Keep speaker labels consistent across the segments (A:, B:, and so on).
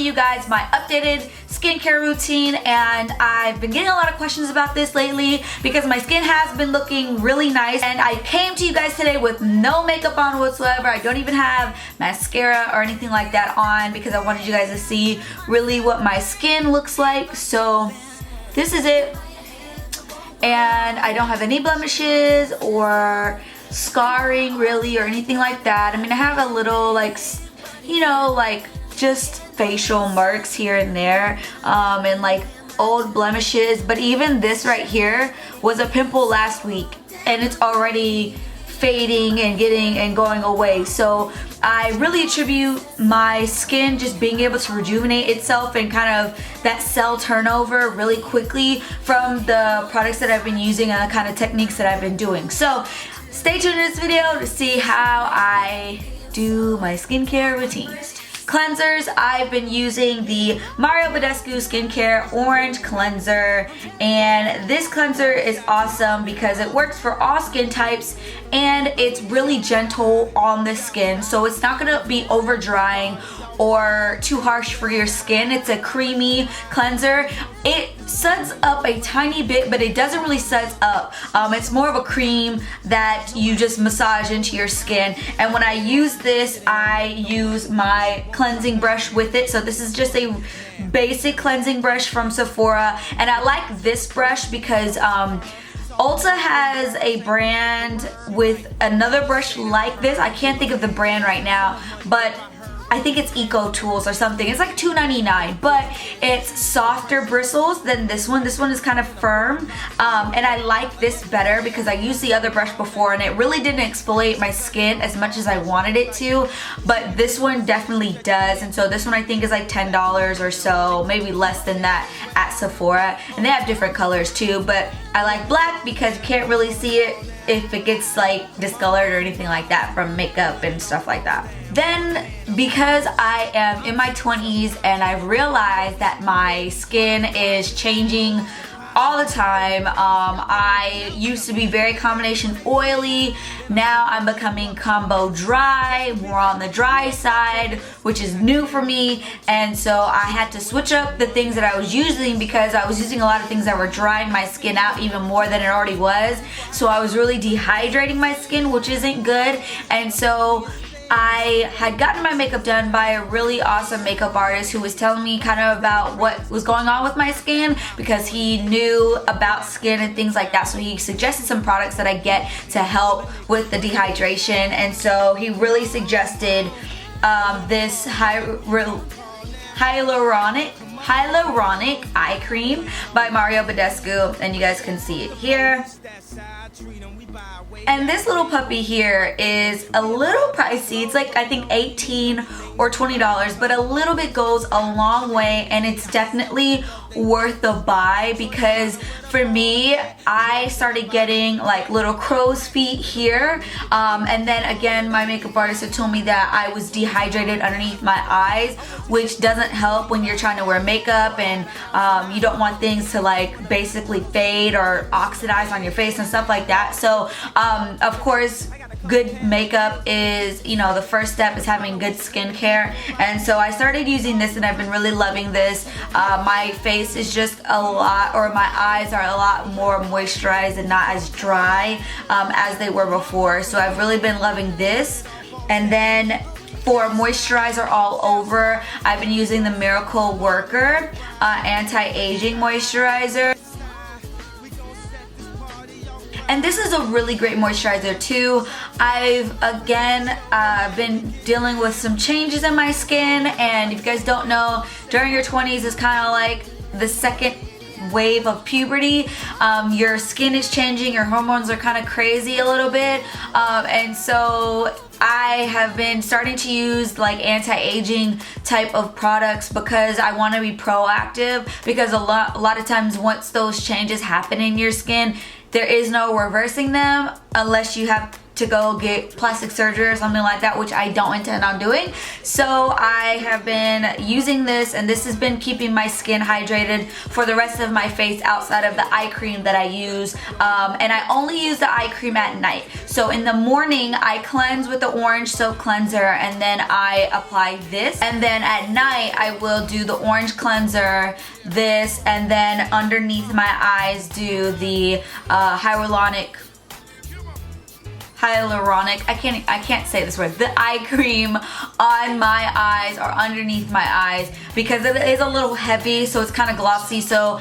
A: you guys my updated skincare routine, and I've been getting a lot of questions about this lately because my skin has been looking really nice, and I came to you guys today with no makeup on whatsoever. I don't even have mascara or anything like that on because I wanted you guys to see really what my skin looks like. So this is it, and I don't have any blemishes or scarring really or anything like that. I mean, I have a little, like, you know, like just facial marks here and there, and like old blemishes, but even this right here was a pimple last week and it's already fading and going away. So I really attribute my skin just being able to rejuvenate itself and kind of that cell turnover really quickly from the products that I've been using and the kind of techniques that I've been doing. So stay tuned in this video to see how I do my skincare routines. Cleansers, I've been using the Mario Badescu Skincare Orange Cleanser, and this cleanser is awesome because it works for all skin types and it's really gentle on the skin, so it's not going to be over drying or too harsh for your skin. It's a creamy cleanser. It suds up a tiny bit, but it doesn't really suds up. It's more of a cream that you just massage into your skin, and when I use this, I use my cleansing brush with it. So this is just a basic cleansing brush from Sephora, and I like this brush because Ulta has a brand with another brush like this. I can't think of the brand right now, but I think it's Eco Tools or something. It's like $2.99, but it's softer bristles than this one. This one is kind of firm, and I like this better because I used the other brush before and it really didn't exfoliate my skin as much as I wanted it to, but this one definitely does. And so this one I think is like $10 or so, maybe less than that at Sephora, and they have different colors too, but I like black because you can't really see it if it gets like discolored or anything like that from makeup and stuff like that. Then, because I am in my 20s and I've realized that my skin is changing all the time. I used to be very combination oily. Now I'm becoming combo dry, more on the dry side, which is new for me. And so I had to switch up the things that I was using because I was using a lot of things that were drying my skin out even more than it already was. So I was really dehydrating my skin, which isn't good. And so I had gotten my makeup done by a really awesome makeup artist who was telling me kind of about what was going on with my skin because he knew about skin and things like that. So he suggested some products that I get to help with the dehydration, and so he really suggested this hyaluronic eye cream by Mario Badescu, and you guys can see it here. And this little puppy here is a little pricey. It's like, I think $18 or $20, but a little bit goes a long way, and it's definitely worth the buy because for me, I started getting like little crow's feet here, and then again, my makeup artist had told me that I was dehydrated underneath my eyes, which doesn't help when you're trying to wear makeup and you don't want things to like basically fade or oxidize on your face and stuff like that. So of course, good makeup is, you know, the first step is having good skincare, and so I started using this and I've been really loving this. My face is just a lot, or my eyes are a lot more moisturized and not as dry as they were before, so I've really been loving this. And then for moisturizer all over, I've been using the Miracle Worker anti-aging moisturizer. And this is a really great moisturizer too. I've again been dealing with some changes in my skin, and if you guys don't know, during your 20s is kind of like the second wave of puberty. Your skin is changing, your hormones are kind of crazy a little bit, and so I have been starting to use like anti-aging type of products because I want to be proactive, because a lot of times once those changes happen in your skin, there is no reversing them unless you have to go get plastic surgery or something like that, which I don't intend on doing. So I have been using this, and this has been keeping my skin hydrated for the rest of my face outside of the eye cream that I use. And I only use the eye cream at night. So in the morning I cleanse with the orange soap cleanser, and then I apply this, and then at night I will do the orange cleanser, this, and then underneath my eyes do the hyaluronic, I can't say this word, the eye cream on my eyes or underneath my eyes, because it is a little heavy, so it's kind of glossy. So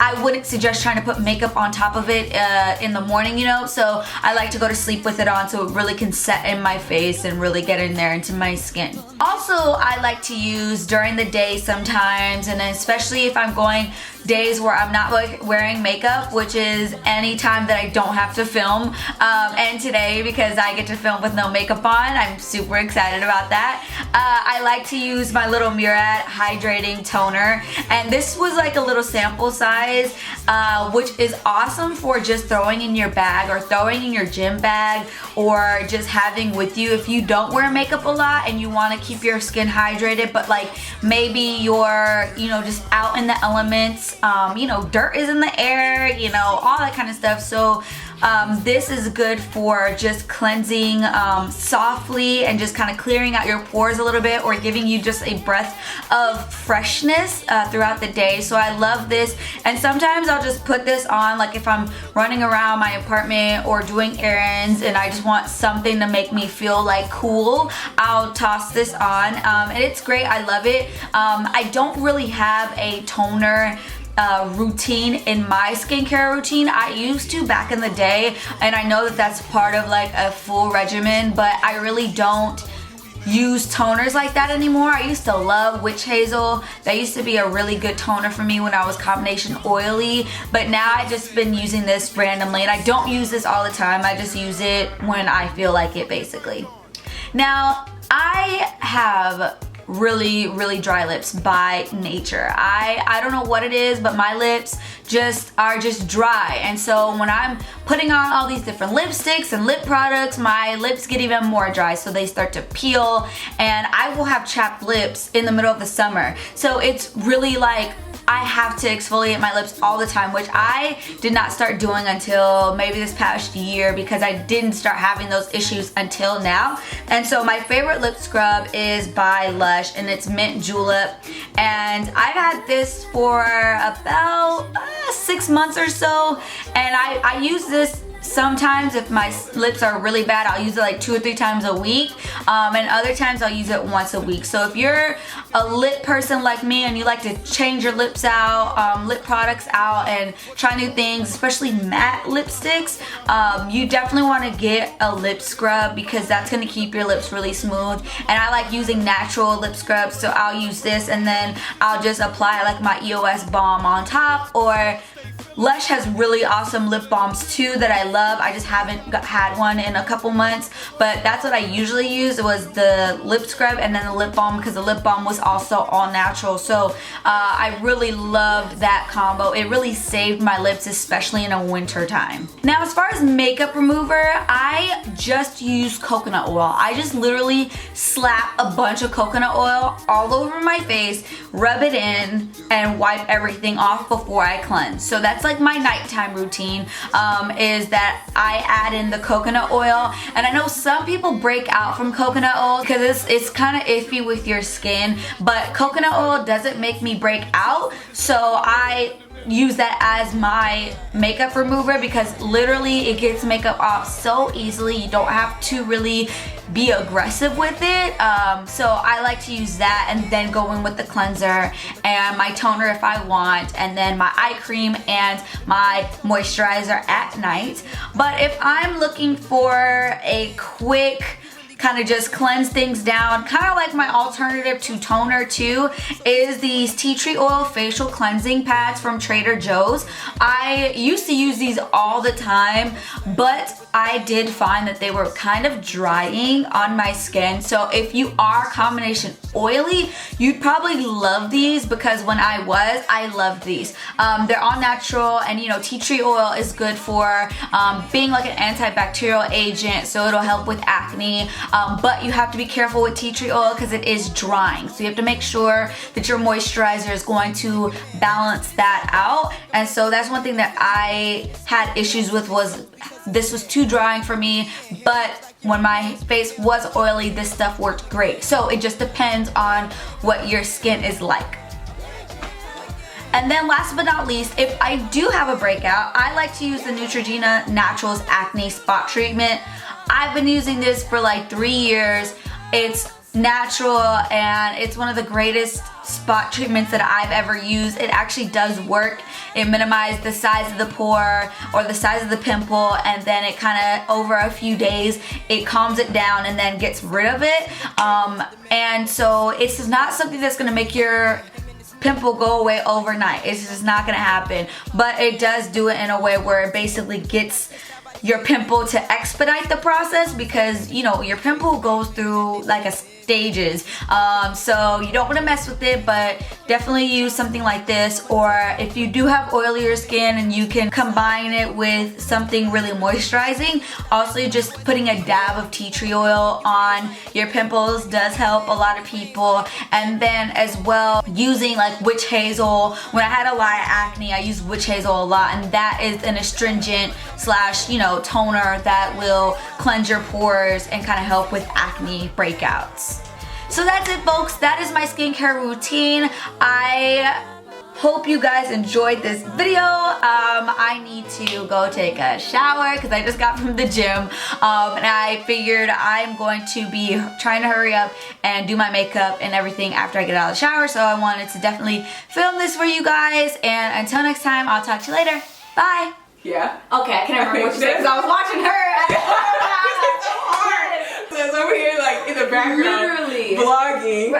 A: I wouldn't suggest trying to put makeup on top of it in the morning, you know, so I like to go to sleep with it on so it really can set in my face and really get in there into my skin. Also, I like to use during the day sometimes, and especially if I'm going days where I'm not wearing makeup, which is any time that I don't have to film, and today because I get to film with no makeup on, I'm super excited about that. I like to use my little Murad hydrating toner, and this was like a little sample size, which is awesome for just throwing in your bag or throwing in your gym bag, or just having with you if you don't wear makeup a lot and you want to keep your skin hydrated, but like maybe you're, you know, just out in the elements, you know, dirt is in the air, you know, all that kind of stuff. So this is good for just cleansing softly and just kind of clearing out your pores a little bit, or giving you just a breath of freshness throughout the day. So I love this, and sometimes I'll just put this on, like if I'm running around my apartment or doing errands and I just want something to make me feel like cool, I'll toss this on, and it's great. I love it. I don't really have a toner routine in my skincare routine. I used to back in the day, and I know that that's part of like a full regimen, but I really don't use toners like that anymore. I used to love witch hazel. That used to be a really good toner for me when I was combination oily, but now I've just been using this randomly, and I don't use this all the time. I just use it when I feel like it, basically. Now, I have really dry lips by nature. I don't know what it is, but my lips are just dry, and so when I'm putting on all these different lipsticks and lip products, my lips get even more dry, so they start to peel, and I will have chapped lips in the middle of the summer. So it's really like I have to exfoliate my lips all the time, which I did not start doing until maybe this past year, because I didn't start having those issues until now. And so my favorite lip scrub is by Lush, and it's Mint Julep, and I've had this for about 6 months or so, and I use this sometimes if my lips are really bad. I'll use it like 2 or 3 times a week, and other times I'll use it once a week. So if you're a lip person like me and you like to change your lips out, lip products out, and try new things, especially matte lipsticks, you definitely want to get a lip scrub, because that's going to keep your lips really smooth. And I like using natural lip scrubs, so I'll use this, and then I'll just apply like my EOS balm on top. Or Lush has really awesome lip balms too that I love. I just haven't had one in a couple months, but that's what I usually use. It was the lip scrub and then the lip balm, because the lip balm was also all natural. So I really loved that combo. It really saved my lips, especially in a winter time. Now, as far as makeup remover, I just use coconut oil. I just literally slap a bunch of coconut oil all over my face, rub it in, and wipe everything off before I cleanse. So that's like my nighttime routine, is that I add in the coconut oil. And I know some people break out from coconut oil because it's kind of iffy with your skin, but coconut oil doesn't make me break out, so I use that as my makeup remover, because literally it gets makeup off so easily. You don't have to really be aggressive with it, so I like to use that and then go in with the cleanser and my toner if I want, and then my eye cream and my moisturizer at night. But if I'm looking for a quick kind of just cleanse things down. Kind of like my alternative to toner too is these tea tree oil facial cleansing pads from Trader Joe's. I used to use these all the time, but I did find that they were kind of drying on my skin. So if you are combination oily, you'd probably love these, because when I loved these. They're all natural, and you know, tea tree oil is good for being like an antibacterial agent, so it'll help with acne, but you have to be careful with tea tree oil because it is drying. So you have to make sure that your moisturizer is going to balance that out. And so that's one thing that I had issues with, was this was too drying for me, but when my face was oily, this stuff worked great. So it just depends on what your skin is like. And then last but not least, if I do have a breakout, I like to use the Neutrogena Naturals Acne Spot Treatment. I've been using this for like 3 years. It's natural and it's one of the greatest spot treatments that I've ever used. It actually does work. It minimizes the size of the pore or the size of the pimple, and then it kind of, over a few days, it calms it down and then gets rid of it. And so it's not something that's gonna make your pimple go away overnight. It's just not gonna happen, but it does do it in a way where it basically gets your pimple to expedite the process, because you know, your pimple goes through like a stages, so you don't want to mess with it, but definitely use something like this. Or if you do have oilier skin and you can combine it with something really moisturizing, also just putting a dab of tea tree oil on your pimples does help a lot of people. And then as well, using like witch hazel. When I had a lot of acne, I used witch hazel a lot, and that is an astringent slash, you know, toner that will cleanse your pores and kind of help with acne breakouts. So that's it, folks. That is my skincare routine. I hope you guys enjoyed this video. I need to go take a shower because I just got from the gym, and I figured I'm going to be trying to hurry up and do my makeup and everything after I get out of the shower, so I wanted to definitely film this for you guys. And until next time, I'll talk to you later. Bye.
B: Yeah.
A: Okay, I can't remember what you said because I was watching her.
B: It's over here like in the background.
A: Literally.
B: Vlogging.